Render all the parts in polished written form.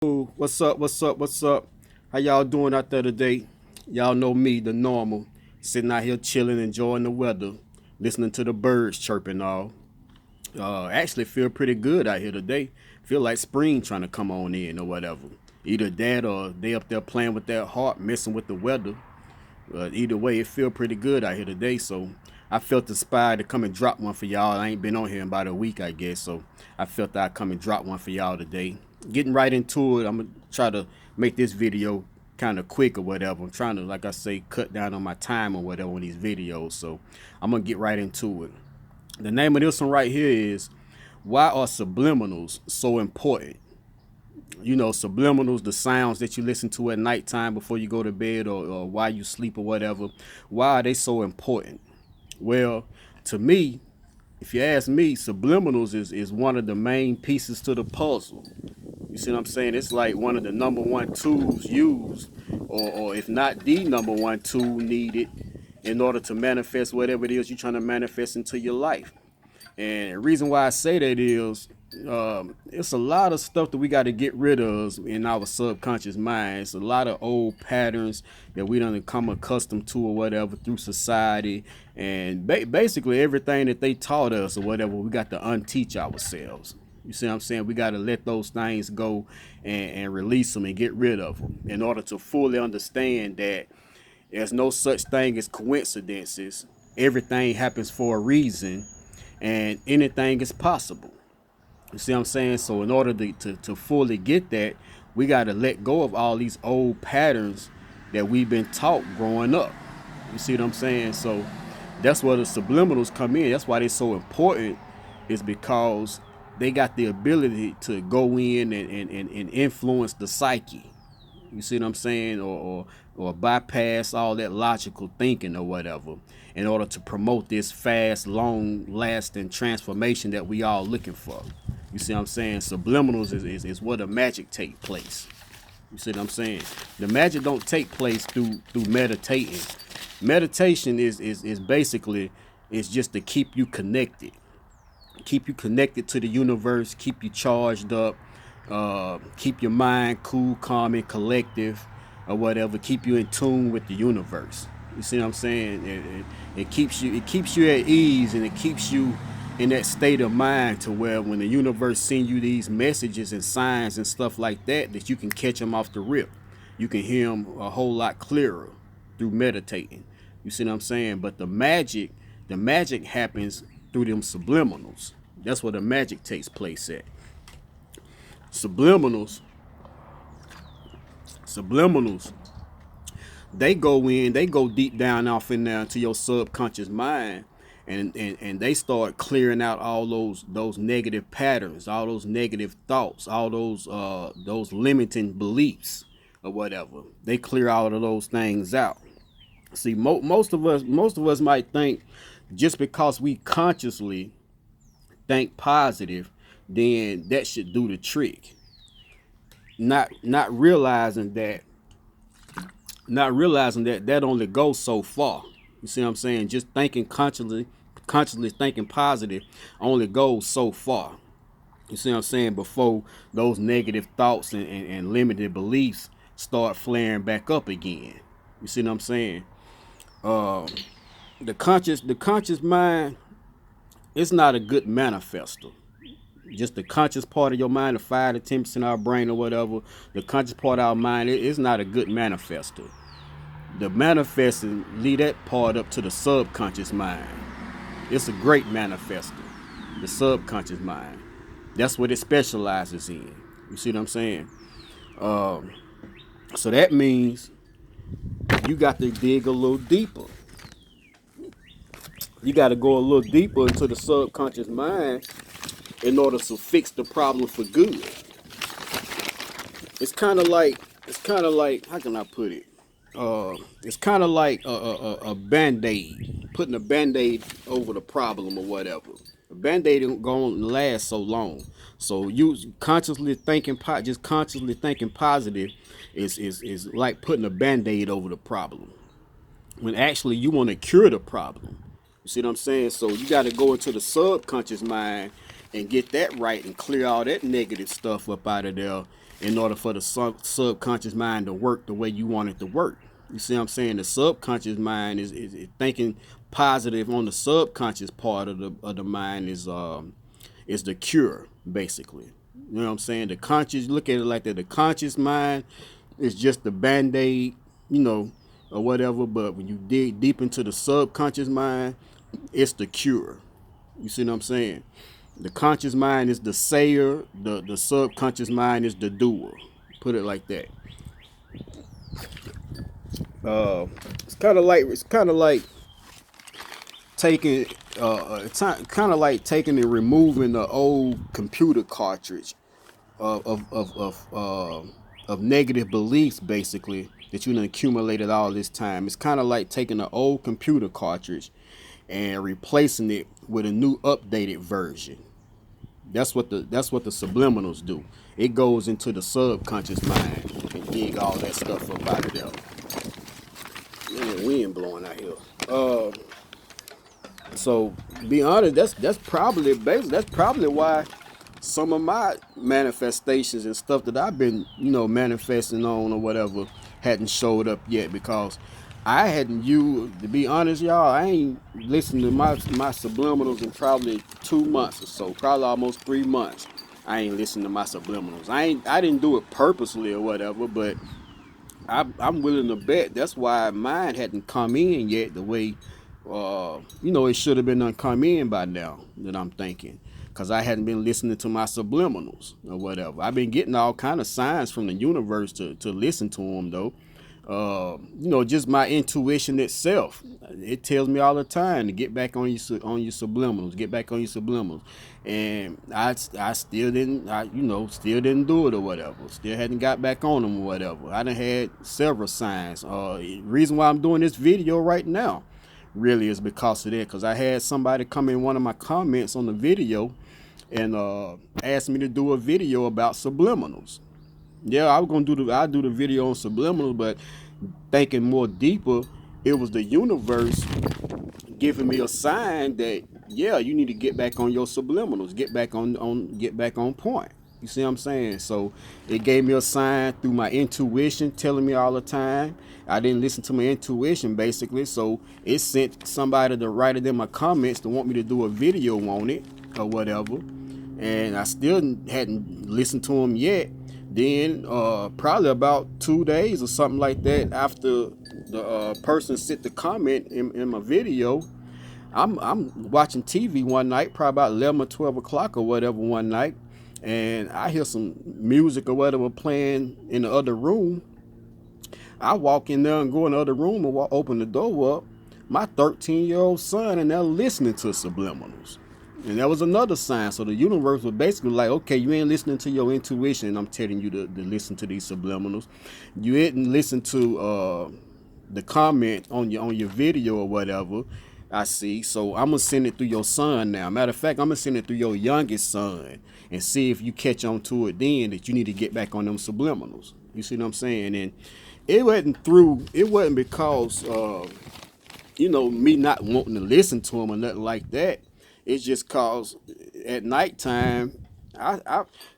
Ooh, what's up? What's up? What's up? How y'all doing out there today? Y'all know me, the normal, sitting out here chilling, enjoying the weather, listening to the birds chirping all. Actually feel pretty good out here today. Feel like spring trying to come on in or whatever. Either that or they up there playing with their heart, messing with the weather. Either way, it feel pretty good out here today. So I felt inspired to come and drop one for y'all. I ain't been on here in about a week, I guess. So I felt I'd come and drop one for y'all today. Getting right into it, I'm gonna try to make this video kind of quick or whatever. I'm trying to, like I say, cut down on my time or whatever on these videos. So I'm gonna get right into it. The name of this one right here is "Why Are Subliminals So Important?" You know, subliminals, the sounds that you listen to at nighttime before you go to bed, or while you sleep or whatever. Why are they so important? Well, to me, if you ask me, subliminals is one of the main pieces to the puzzle. You see what I'm saying? It's like one of the number one tools used, or if not the number one tool needed in order to manifest whatever it is you're trying to manifest into your life. And the reason why I say that is it's a lot of stuff that we got to get rid of in our subconscious mind. It's a lot of old patterns that we don't become accustomed to or whatever through society. And basically everything that they taught us or whatever, we got to unteach ourselves. You see what I'm saying? We got to let those things go and release them and get rid of them in order to fully understand that there's no such thing as coincidences. Everything happens for a reason and anything is possible. You see what I'm saying? So in order to fully get that, we got to let go of all these old patterns that we've been taught growing up. You see what I'm saying? So that's where the subliminals come in. That's why they're so important, is because they got the ability to go in and influence the psyche. You see what I'm saying? Or bypass all that logical thinking or whatever in order to promote this fast, long lasting transformation that we all looking for. You see what I'm saying? Subliminals is where the magic take place. You see what I'm saying? The magic don't take place through meditating. Meditation is basically is just to keep you connected. Keep you connected to the universe, keep you charged up, keep your mind cool, calm, and collective, or whatever. Keep you in tune with the universe. You see what I'm saying? It keeps you at ease, and it keeps you in that state of mind to where when the universe send you these messages and signs and stuff like that, that you can catch them off the rip. You can hear them a whole lot clearer through meditating. You see what I'm saying? But the magic happens through them subliminals. That's where the magic takes place at. Subliminals, subliminals, they go deep down off in there into your subconscious mind, and they start clearing out all those negative patterns, all those negative thoughts, all those limiting beliefs or whatever. They clear all of those things out. See, most of us might think just because we consciously think positive, then that should do the trick. Not realizing that that only goes so far. You see what I'm saying? Just thinking consciously thinking positive only goes so far. You see what I'm saying? Before those negative thoughts and limited beliefs start flaring back up again. You see what I'm saying? Uh, the conscious mind, it's not a good manifester. Just the conscious part of your mind, the 5 to 10% of our brain or whatever, the conscious part of our mind, it's not a good manifester. The manifesting, leave that part up to the subconscious mind. It's a great manifester, the subconscious mind. That's what it specializes in. You see what I'm saying? Um, so that means you got to dig a little deeper. You got to go a little deeper into the subconscious mind in order to fix the problem for good. It's kind of like how can I put it? It's kind of like a band-aid, putting a band-aid over the problem or whatever. A band-aid don't go on last so long. So you consciously thinking, just consciously thinking positive, is like putting a band-aid over the problem. When actually you want to cure the problem. You see what I'm saying? So you got to go into the subconscious mind and get that right and clear all that negative stuff up out of there in order for the subconscious mind to work the way you want it to work. You see what I'm saying? The subconscious mind is thinking positive on the subconscious part of the mind is the cure, basically. You know what I'm saying? The conscious, look at it like that. The conscious mind is just the band-aid, you know, or whatever. But when you dig deep into the subconscious mind, it's the cure. You see what I'm saying? The conscious mind is the sayer. The subconscious mind is the doer. Put it like that. It's kind of like taking it's kind of like taking and removing the old computer cartridge of negative beliefs, basically, that you done accumulated all this time. It's kind of like taking an old computer cartridge and replacing it with a new updated version. That's what the subliminals do. It goes into the subconscious mind and dig all that stuff up out of there. Man, wind blowing out here. So be honest, that's probably why some of my manifestations and stuff that I've been, manifesting on or whatever hadn't showed up yet, because I hadn't to be honest, y'all, I ain't listened to my subliminals in probably 2 months or so, probably almost 3 months. I ain't listened to my subliminals. I didn't do it purposely or whatever, but I'm willing to bet that's why mine hadn't come in yet the way, it should have been come in by now, that I'm thinking. Because I hadn't been listening to my subliminals or whatever. I've been getting all kind of signs from the universe to listen to them, though. Just my intuition itself. It tells me all the time to get back on your subliminals, get back on your subliminals. And I still didn't do it or whatever. Still hadn't got back on them or whatever. I done had several signs. Reason why I'm doing this video right now really is because of that. Because I had somebody come in one of my comments on the video and asked me to do a video about subliminals. Yeah, I was gonna do the video on subliminals, but thinking more deeper, it was the universe giving me a sign that, yeah, you need to get back on your subliminals, get back on point. You see what I'm saying? So it gave me a sign through my intuition telling me all the time. I didn't listen to my intuition, basically, so it sent somebody to write it in my comments to want me to do a video on it or whatever. And I still hadn't listened to them yet. Then probably about 2 days or something like that after the person sent the comment in my video, I'm watching TV one night, probably about 11 or 12 o'clock or whatever one night, and I hear some music or whatever playing in the other room. I walk in there and go in the other room and open the door up. My 13-year-old son and they're listening to subliminals. And that was another sign. So the universe was basically like, okay, you ain't listening to your intuition, and I'm telling you to listen to these subliminals. You didn't listen to the comment on your video or whatever, I see. So I'm gonna send it through your son now. Matter of fact, I'm gonna send it through your youngest son and see if you catch on to it then, that you need to get back on them subliminals. You see what I'm saying? And it wasn't because me not wanting to listen to them or nothing like that. It's just cause at nighttime,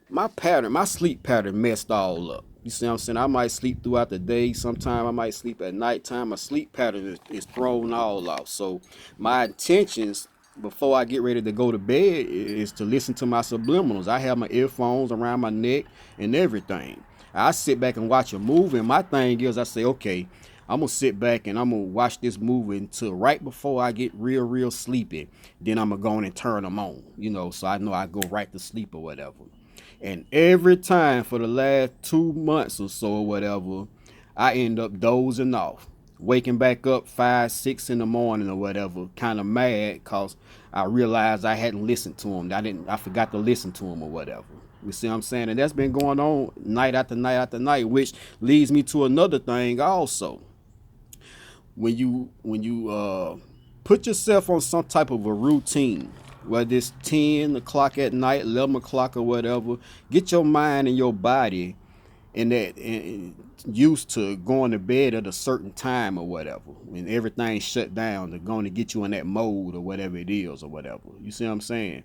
my sleep pattern messed all up. You see what I'm saying? I might sleep throughout the day. Sometime I might sleep at nighttime. My sleep pattern is thrown all off. So my intentions before I get ready to go to bed is to listen to my subliminals. I have my earphones around my neck and everything. I sit back and watch a movie, and my thing is I say, okay, I'm going to sit back and I'm going to watch this movie until right before I get real sleepy. Then I'm going to go on and turn them on, so I know I go right to sleep or whatever. And every time for the last 2 months or so or whatever, I end up dozing off, waking back up 5, 6 in the morning or whatever, kind of mad because I realized I hadn't listened to them. I forgot to listen to them or whatever. You see what I'm saying? And that's been going on night after night after night, which leads me to another thing also. When you put yourself on some type of a routine, whether it's 10 o'clock at night, 11 o'clock or whatever, get your mind and your body and used to going to bed at a certain time or whatever. When everything's shut down, they're going to get you in that mode or whatever it is or whatever. You see what I'm saying?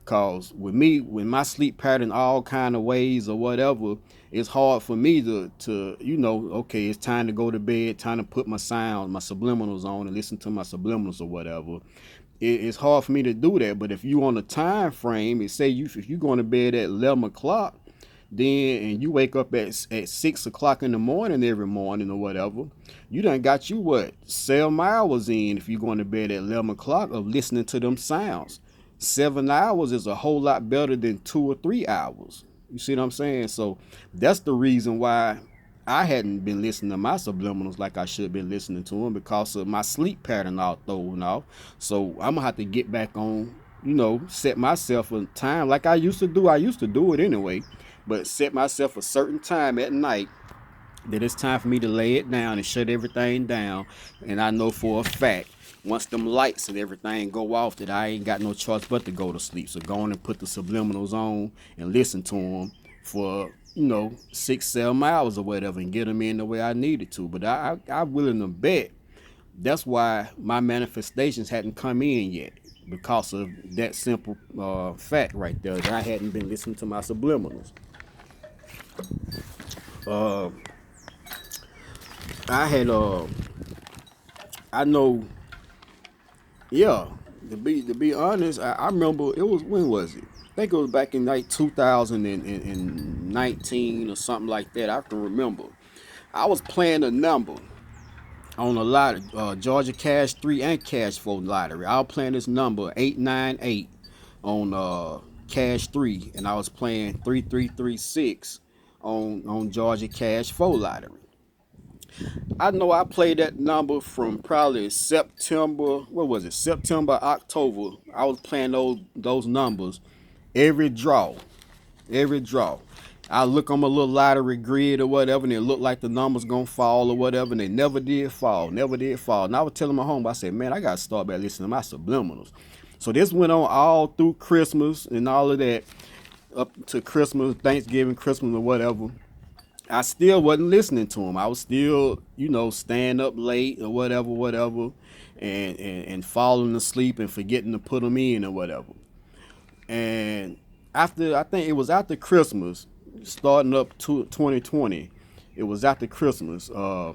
Cause with me, when my sleep pattern all kind of ways or whatever, it's hard for me to okay, it's time to go to bed, time to put my sounds, my subliminals on and listen to my subliminals or whatever. It's hard for me to do that. But if you on a time frame, and say if you going to bed at 11 o'clock, then and you wake up at 6 o'clock in the morning every morning or whatever, you done got you what 7 hours in if you're going to bed at 11 o'clock of listening to them sounds. 7 hours is a whole lot better than 2 or 3 hours. You see what I'm saying? So that's the reason why I hadn't been listening to my subliminals like I should have been listening to them, because of my sleep pattern all thrown off. So I'm gonna have to get back on, set myself a time like I used to do. I used to do it anyway, but set myself a certain time at night that it's time for me to lay it down and shut everything down. And I know for a fact, once them lights and everything go off, that I ain't got no choice but to go to sleep. So go on and put the subliminals on and listen to them for 6-7 hours or whatever, and get them in the way I needed to. But I'm willing to bet that's why my manifestations hadn't come in yet, because of that simple fact right there, that I hadn't been listening to my subliminals. I had I know, yeah, to be honest, I remember it was, when was it? I think it was back in like 2019 or something like that. I can remember. I was playing a number on a lottery, Georgia Cash 3 and Cash 4 lottery. I was playing this number 898 on Cash 3, and I was playing 3336 on Georgia Cash 4 lottery. I know I played that number from probably September. What was it? September, October. I was playing those numbers every draw, every draw. I look on my little lottery grid or whatever, and it looked like the numbers gonna fall or whatever, and they never did fall, never did fall. And I was telling my home, I said, man, I gotta start back listening to my subliminals. So this went on all through Christmas and all of that, up to Christmas, Thanksgiving, Christmas or whatever. I still wasn't listening to him. I was still, staying up late or whatever, and falling asleep and forgetting to put them in or whatever. And I think it was after Christmas, starting up to 2020, it was after Christmas. I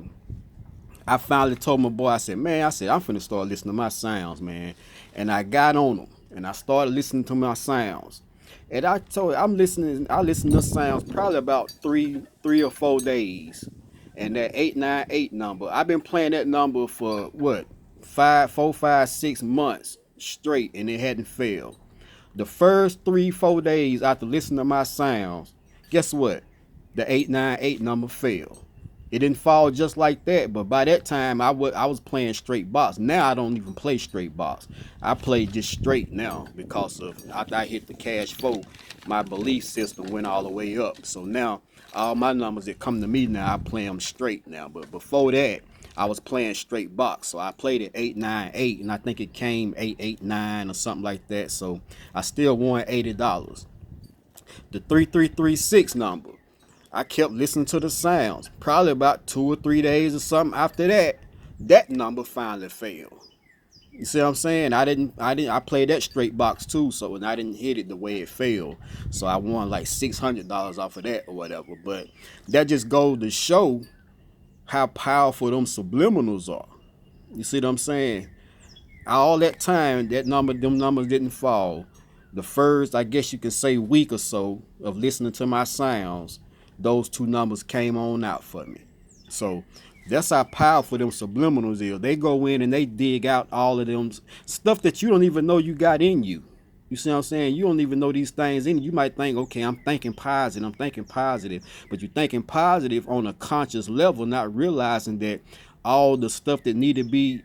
finally told my boy, I said, I'm finna start listening to my sounds, man. And I got on them, and I started listening to my sounds. And I told I listened to sounds probably about three or 4 days. And that 898 number, I've been playing that number for what, 4, 5, 6 months straight, and it hadn't failed. The first 3, 4 days after listening to my sounds, guess what? The 898 number failed. It didn't fall just like that, but by that time I was playing straight box. Now I don't even play straight box. I play just straight now, because of after I hit the cash 4, my belief system went all the way up. So now all my numbers that come to me now, I play them straight now. But before that, I was playing straight box. So I played it 898, and I think it came 889 or something like that. So I still won $80. The 3336 number, I kept listening to the sounds. Probably about 2 or 3 days or something after that, that number finally failed. You see what I'm saying? I played that straight box too, so and I didn't hit it the way it failed. So I won like $600 off of that or whatever. But that just goes to show how powerful them subliminals are. You see what I'm saying? All that time, them numbers didn't fall. The first, I guess you can say, week or so of listening to my sounds, those 2 numbers came on out for me. So that's how powerful them subliminals is. They go in and they dig out all of them stuff that you don't even know you got in you. You see what I'm saying? You don't even know these things in you. You might think, okay, I'm thinking positive, but you're thinking positive on a conscious level, not realizing that all the stuff that need to be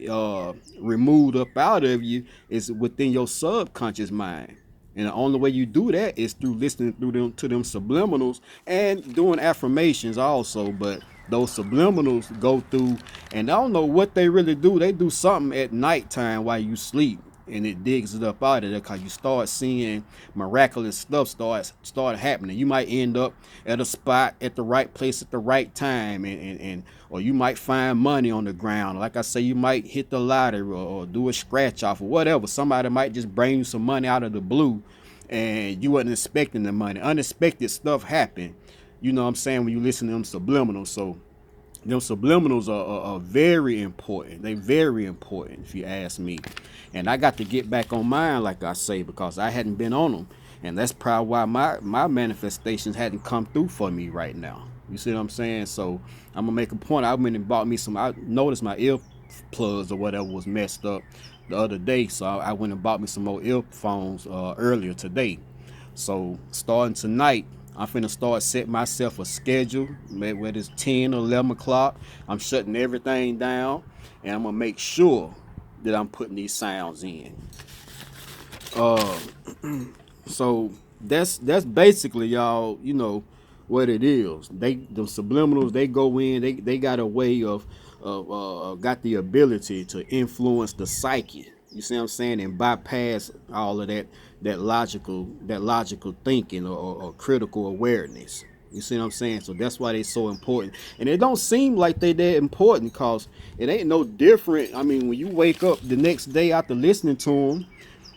removed up out of you is within your subconscious mind. And the only way you do that is through listening to them subliminals and doing affirmations also. But those subliminals go through, and I don't know what they really do. They do something at nighttime while you sleep, and it digs it up out of there, because you start seeing miraculous stuff start happening. You might end up at a spot at the right place at the right time, and or you might find money on the ground. Like I say, you might hit the lottery or do a scratch off or whatever. Somebody might just bring you some money out of the blue, and you wasn't expecting the money. Unexpected stuff happened. You know what I'm saying, when you listen to them subliminals. So them subliminals are very important. They very important, if you ask me. And I got to get back on mine, like I say, because I hadn't been on them, and that's probably why my manifestations hadn't come through for me right now. You see what I'm saying? So I'm gonna make a point. I went and bought me some. I noticed my ear plugs or whatever was messed up the other day, so I went and bought me some more earphones earlier today. So starting tonight, I'm finna start setting myself a schedule, whether it's 10 or 11 o'clock. I'm shutting everything down, and I'm gonna make sure that I'm putting these sounds in. Uh, so that's basically, y'all. You know what it is. The subliminals, they go in. They got a way of got the ability to influence the psyche. You see what I'm saying, and bypass all of that logical thinking, or critical awareness. You see what I'm saying? So that's why they're so important. And it don't seem like they that important, because it ain't no different. I mean, when you wake up the next day after listening to them,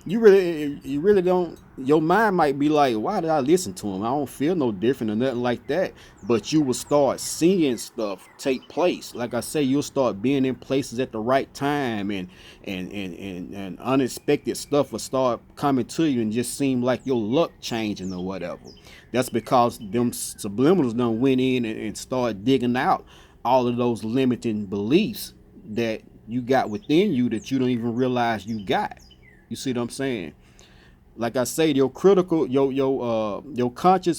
you really don't, your mind might be like, why did I listen to him? I don't feel no different or nothing like that. But you will start seeing stuff take place. Like I say, you'll start being in places at the right time, and unexpected stuff will start coming to you, and just seem like your luck changing or whatever. That's because them subliminals done went in and started digging out all of those limiting beliefs that you got within you that you don't even realize you got. You see what I'm saying? Like I say, your conscious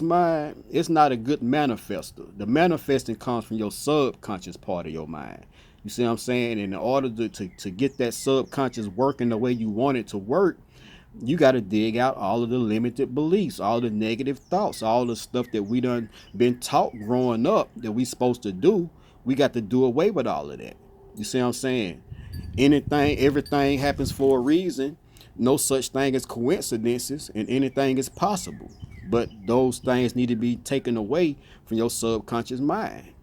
mind, it's not a good manifester. The manifesting comes from your subconscious part of your mind. You see what I'm saying? And in order to get that subconscious working the way you want it to work, you got to dig out all of the limited beliefs, all the negative thoughts, all the stuff that we done been taught growing up that we supposed to do. We got to do away with all of that. You see what I'm saying? Everything happens for a reason. No such thing as coincidences, and anything is possible. But those things need to be taken away from your subconscious mind.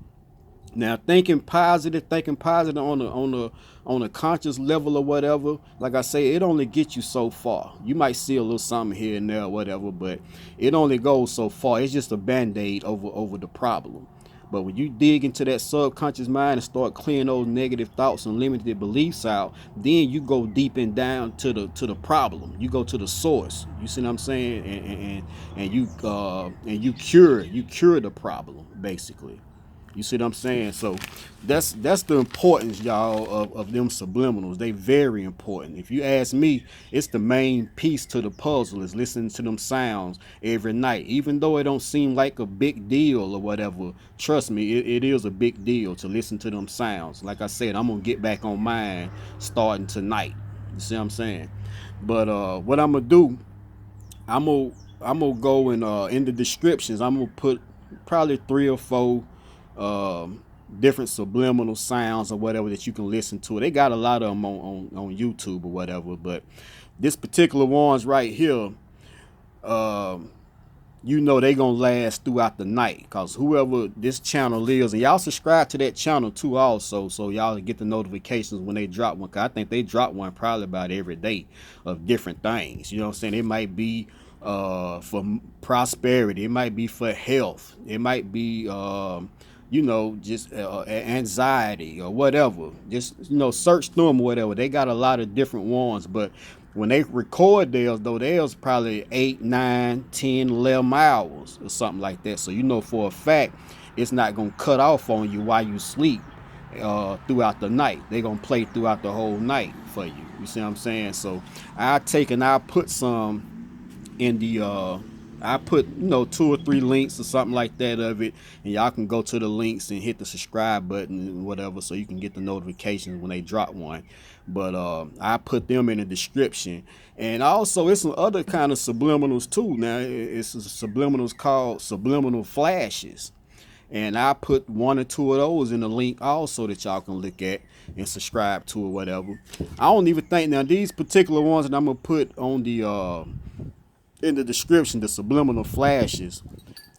Now, thinking positive on a conscious level or whatever. Like I say, it only gets you so far. You might see a little something here and there or whatever, but it only goes so far. It's just a band-aid over the problem. But when you dig into that subconscious mind and start clearing those negative thoughts and limited beliefs out, then you go deep and down to the problem. You go to the source. You see what I'm saying? And you cure the problem, basically. You see what I'm saying? So that's the importance, y'all, of them subliminals. They very important. If you ask me, it's the main piece to the puzzle, is listening to them sounds every night. Even though it don't seem like a big deal or whatever, trust me, it is a big deal to listen to them sounds. Like I said, I'm gonna get back on mine starting tonight. You see what I'm saying? But what I'm gonna do, I'm gonna go in the descriptions. I'm gonna put probably 3 or 4 different subliminal sounds or whatever that you can listen to. They got a lot of them on YouTube or whatever, but this particular ones right here, um, they gonna last throughout the night, because whoever this channel is, and y'all subscribe to that channel too also, so y'all get the notifications when they drop one, because I think they drop one probably about every day of different things. You know what I'm saying? It might be for prosperity, it might be for health, it might be just anxiety or whatever. Just search through them or whatever. They got a lot of different ones, but when they record theirs, though, theirs probably 8, 9, 10, 11 hours or something like that. So for a fact, it's not gonna cut off on you while you sleep throughout the night. They're gonna play throughout the whole night for you. You see what I'm saying? So I put some in the I put 2 or 3 links or something like that of it, and y'all can go to the links and hit the subscribe button and whatever, so you can get the notifications when they drop one. But I put them in the description, and also it's some other kind of subliminals too. Now it's subliminals called Subliminal Flashes, and I put 1 or 2 of those in the link also that y'all can look at and subscribe to or whatever. I don't even think now these particular ones that I'm gonna put on the in the description, the Subliminal Flashes,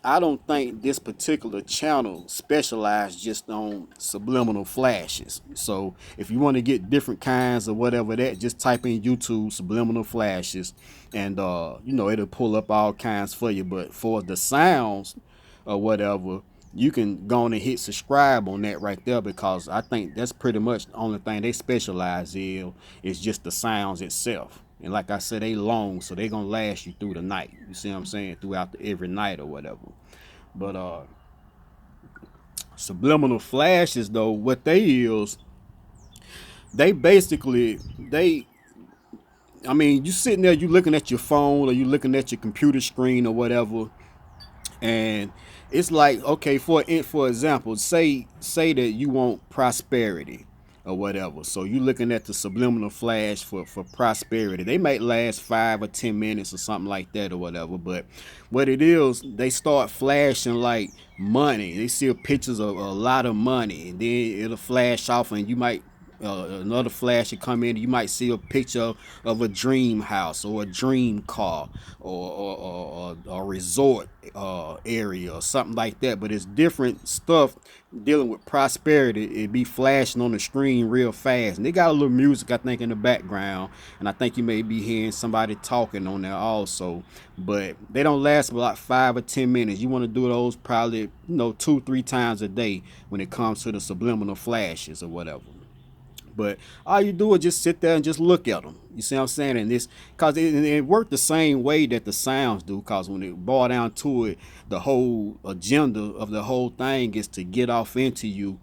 I don't think this particular channel specialized just on subliminal flashes. So if you want to get different kinds of whatever that, just type in YouTube subliminal flashes, and it'll pull up all kinds for you. But for the sounds or whatever, you can go on and hit subscribe on that right there, because I think that's pretty much the only thing they specialize in is just the sounds itself. And like I said, they long, so they gonna last you through the night. You see what I'm saying? Throughout every night or whatever. But subliminal flashes though, what they is, they basically they I mean, you sitting there, you looking at your phone or you looking at your computer screen or whatever, and it's like, okay, for example, say that you want prosperity or whatever, so you looking at the subliminal flash for prosperity. They might last 5 or 10 minutes or something like that or whatever, but what it is, they start flashing like money. They see pictures of a lot of money, and then it'll flash off, and you might another flash will come in. You might see a picture of a dream house or a dream car, or a resort area or something like that. But it's different stuff dealing with prosperity. It be flashing on the screen real fast, and they got a little music, I think, in the background, and I think you may be hearing somebody talking on there also. But they don't last about 5 or 10 minutes. You want to do those probably 2-3 times a day when it comes to the subliminal flashes or whatever. But all you do is just sit there and just look at them. You see what I'm saying? And this, cause it worked the same way that the sounds do. Cause when it boil down to it, the whole agenda of the whole thing is to get off into you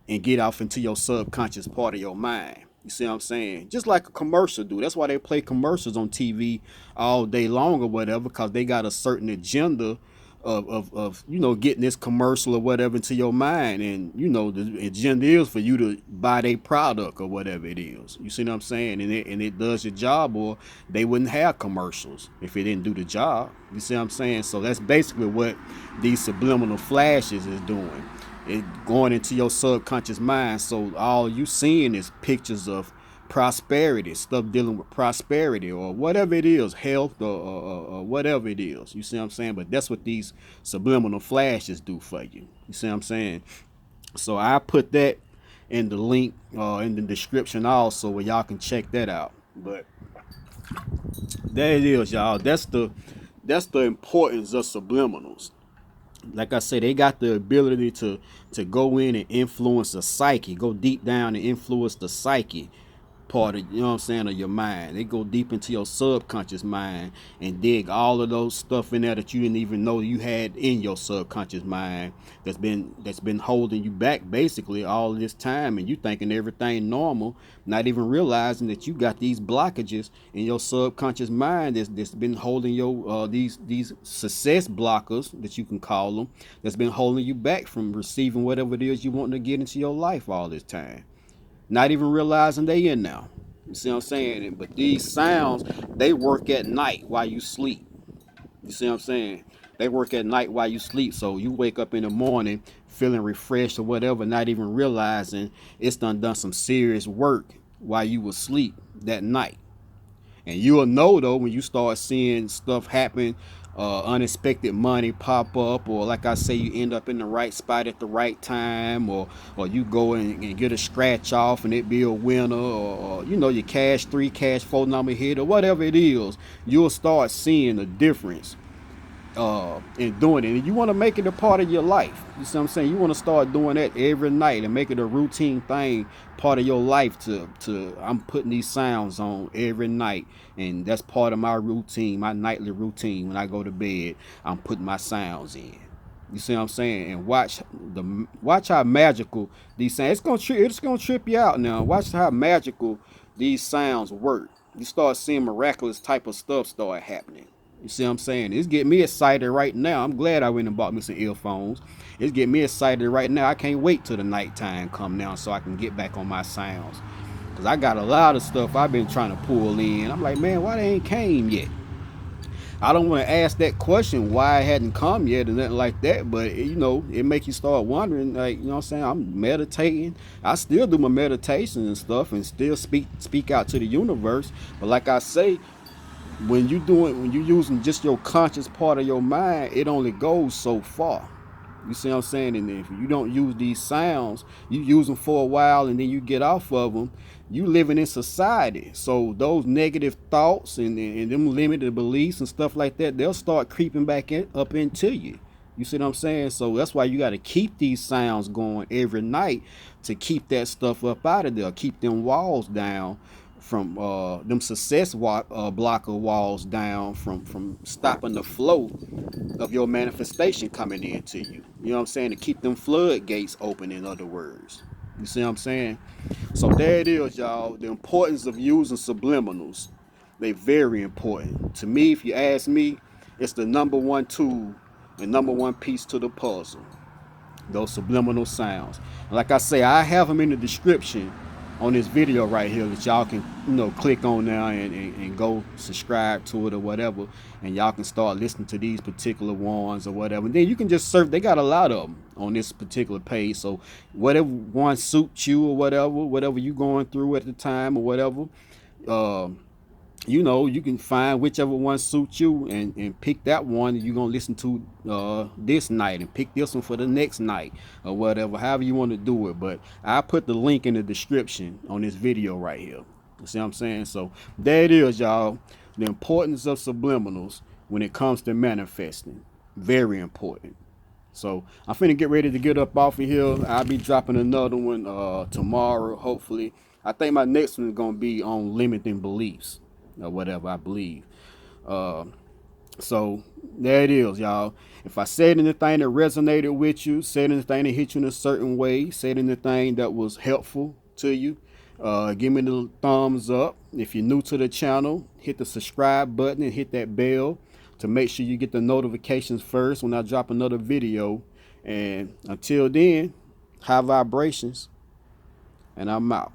and get off into your subconscious part of your mind. You see what I'm saying? Just like a commercial do. That's why they play commercials on TV all day long or whatever, because they got a certain agenda of getting this commercial or whatever into your mind, and the agenda is for you to buy their product or whatever it is. You see what I'm saying? And it does the job, or they wouldn't have commercials if it didn't do the job. You see what I'm saying? So that's basically what these subliminal flashes is doing. It going into your subconscious mind, so all you seeing is pictures of prosperity, stuff dealing with prosperity or whatever it is, health or whatever it is. You see what I'm saying? But that's what these subliminal flashes do for you. You see what I'm saying? So I put that in the link in the description also, where y'all can check that out. But there it is, y'all. That's the importance of subliminals. Like I said, they got the ability to go in and influence the psyche, go deep down and influence the psyche part of, you know what I'm saying, of your mind. They go deep into your subconscious mind and dig all of those stuff in there that you didn't even know you had in your subconscious mind, that's been holding you back basically all this time, and you thinking everything normal, not even realizing that you got these blockages in your subconscious mind that's been holding your these success blockers, that you can call them, that's been holding you back from receiving whatever it is you want to get into your life all this time, not even realizing they in now. You see what I'm saying? But these sounds, they work at night while you sleep. You see what I'm saying? They work at night while you sleep. So you wake up in the morning feeling refreshed or whatever, not even realizing it's done some serious work while you were asleep that night. And you'll know though when you start seeing stuff happen, unexpected money pop up, or like I say, you end up in the right spot at the right time, or you go and get a scratch off and it be a winner, or your cash 3, cash 4 number hit, or whatever it is. You'll start seeing the difference in doing it, and you want to make it a part of your life. You see what I'm saying? You want to start doing that every night and make it a routine thing, part of your life. To I'm putting these sounds on every night, and that's part of my routine, my nightly routine. When I go to bed, I'm putting my sounds in. You see what I'm saying? And watch how magical these sounds. It's gonna trip you out now. Watch how magical these sounds work. You start seeing miraculous type of stuff start happening. You see what I'm saying? It's getting me excited right now. I'm glad I went and bought me some earphones. It's getting me excited right now. I can't wait till the nighttime come now so I can get back on my sounds. Because I got a lot of stuff I've been trying to pull in. I'm like, man, why they ain't came yet? I don't want to ask that question why it hadn't come yet or nothing like that, but it make you start wondering, like, you know what I'm saying? I'm meditating. I still do my meditation and stuff and still speak out to the universe. But like I say, when you using just your conscious part of your mind, it only goes so far. You see what I'm saying? And if you don't use these sounds, you use them for a while and then you get off of them, you living in society. So those negative thoughts and them limited beliefs and stuff like that, they'll start creeping back up into you. You see what I'm saying? So that's why you got to keep these sounds going every night to keep that stuff up out of there, keep them walls down from them success blocker walls down from stopping the flow of your manifestation coming into you. You know what I'm saying? To keep them floodgates open, in other words. You see what I'm saying? So there it is, y'all. The importance of using subliminals. They very important. To me, if you ask me, it's the number one tool and number one piece to the puzzle. Those subliminal sounds. And like I say, I have them in the description on this video right here that y'all can, click on now and go subscribe to it or whatever, and y'all can start listening to these particular ones or whatever. And then you can just search. They got a lot of them on this particular page, so whatever one suits you or whatever you going through at the time or whatever, you can find whichever one suits you and pick that one you're going to listen to this night, and pick this one for the next night or whatever, however you want to do it. But I put the link in the description on this video right here. You see what I'm saying? So there it is, y'all. The importance of subliminals when it comes to manifesting. Very important. So I'm finna get ready to get up off of here. I'll be dropping another one tomorrow, hopefully. I think my next one is going to be on limiting beliefs or whatever, I believe. So there it is, y'all. If I said anything that resonated with you, said anything that hit you in a certain way, said anything that was helpful to you, give me the thumbs up. If you're new to the channel, hit the subscribe button and hit that bell to make sure you get the notifications first when I drop another video. And until then, high vibrations, and I'm out.